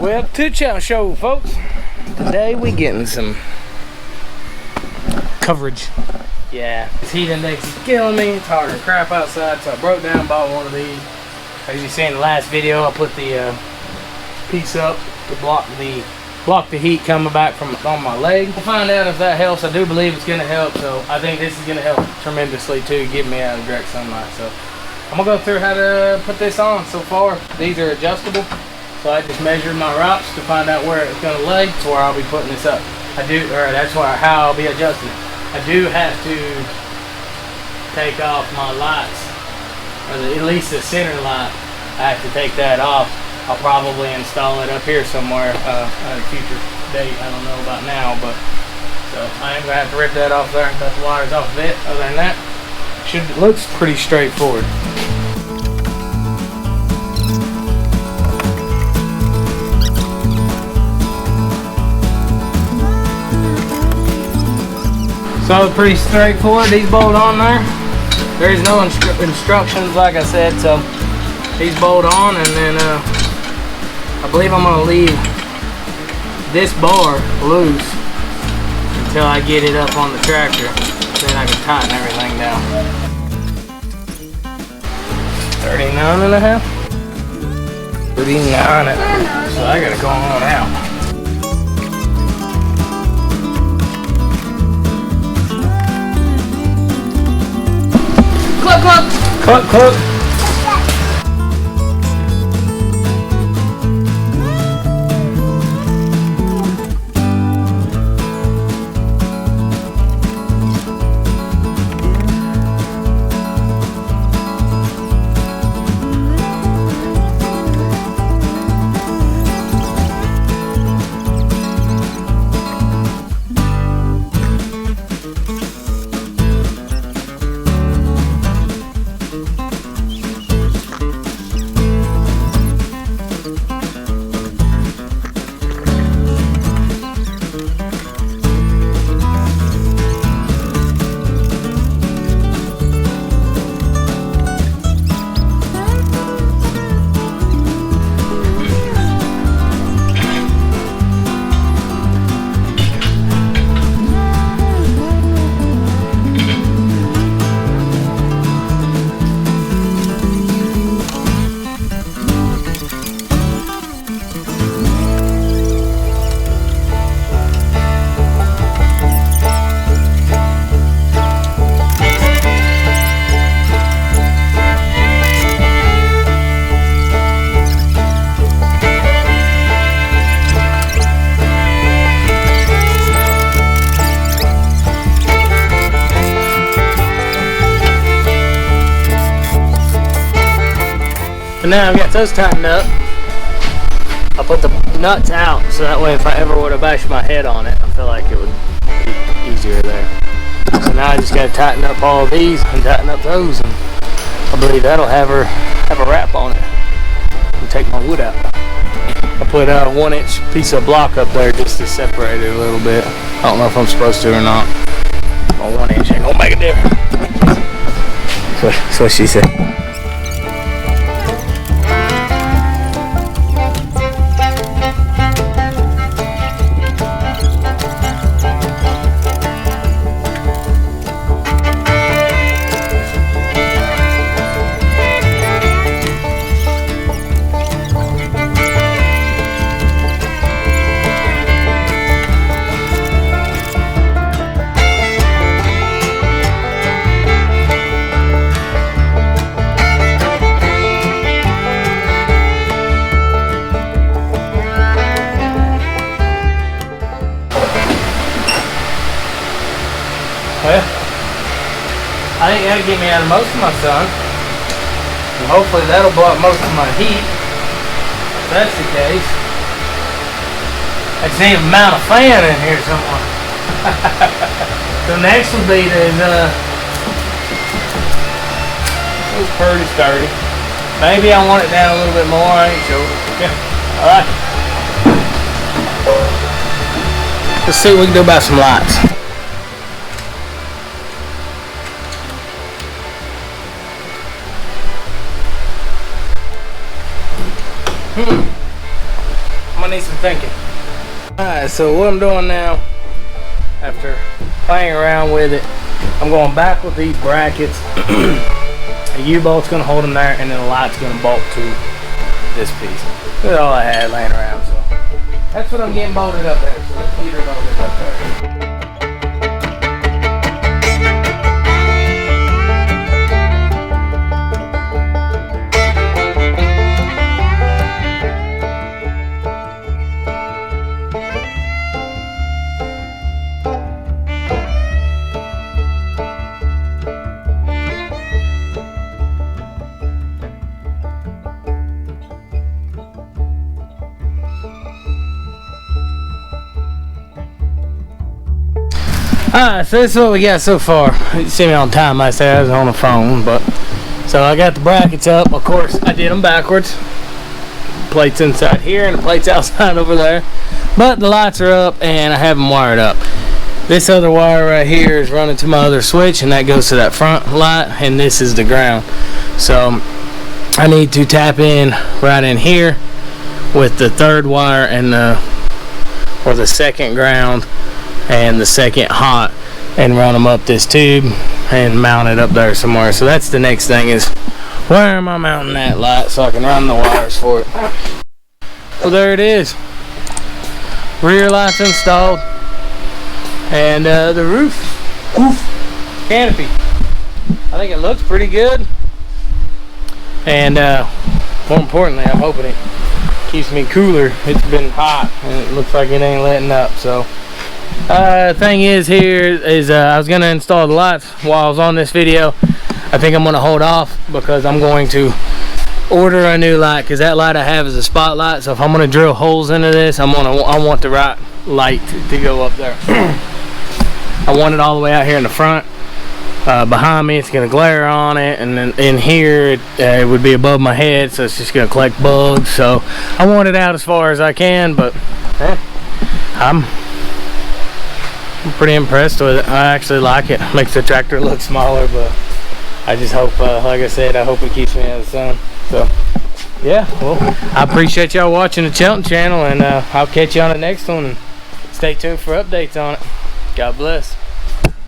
Well, to the channel show, folks. Today we getting some coverage. Yeah, this heat index is killing me. It's hard to crap outside, so I broke down and bought one of these. As you see in the last video, I put the piece up to block the heat coming back from on my leg. We'll find out if that helps. I do believe it's gonna help, so I think this is gonna help tremendously too, get me out of direct sunlight. So I'm gonna go through how to put this on. So far, these are adjustable. So I just measured my routes to find out where it's gonna lay, to where I'll be putting this up. That's how I'll be adjusting it. I do have to take off my lights, or at least the center light. I have to take that off. I'll probably install it up here somewhere at a future date. I don't know about now, but so I am gonna have to rip that off there and cut the wires off of it. Other than that, looks pretty straightforward. So pretty straightforward. These bolt on there. There is no instructions, like I said. So these bolt on, and then I believe I'm gonna leave this bar loose until I get it up on the tractor. Then I can tighten everything down. 39 and a half. 39 and a half. So I gotta go on out. Cluck, cluck. Cluck, cluck. And now I've got those tightened up. I'll put the nuts out, so that way if I ever were to bash my head on it, I feel like it would be easier there. So now I just got to tighten up all of these and tighten up those, and I believe that'll have a wrap on it and take my wood out. I put a 1-inch piece of block up there just to separate it a little bit. I don't know if I'm supposed to or not. My 1-inch ain't gonna make a difference. That's what she said. Well, I think that'll get me out of most of my sun. And hopefully that'll block most of my heat. If that's the case. I just need to mount a fan in here somewhere. So next will be this, it's pretty sturdy. Maybe I want it down a little bit more, I ain't sure. Yeah. Alright. Let's see what we can do about some lights. I'm gonna need some thinking. Alright, so what I'm doing now, after playing around with it, I'm going back with these brackets. A U-bolt's going to hold them there, and then the light's going to bolt to this piece. That's all I had laying around, so that's what I'm getting bolted up there. So let's get her bolted up there. Alright, so this is what we got so far. You see me on time, I said I was on the phone, but so I got the brackets up. Of course, I did them backwards. Plates inside here and the plates outside over there. But the lights are up and I have them wired up. This other wire right here is running to my other switch, and that goes to that front light, and this is the ground. So I need to tap in right in here with the third wire and the second ground and the second hot, and run them up this tube and mount it up there somewhere. So that's the next thing, is where am I mounting that light so I can run the wires for it. So there it is, rear lights installed, and the roof canopy, I think it looks pretty good, and more importantly, I'm hoping it keeps me cooler. It's been hot and it looks like it ain't letting up. So thing is here is I was gonna install the lights while I was on this video. I think I'm gonna hold off because I'm going to order a new light, because that light I have is a spotlight. So if I'm gonna drill holes into this, I want the right light to go up there. I want it all the way out here in the front. Behind me it's gonna glare on it, and then in here it would be above my head, so it's just gonna collect bugs. So I want it out as far as I can, but I'm pretty impressed with it. I actually like it. Makes the tractor look smaller, but I just hope, like I said, I hope it keeps me out of the sun. So yeah, well, I appreciate y'all watching the Chelton channel, and I'll catch you on the next one, and stay tuned for updates on it. God bless.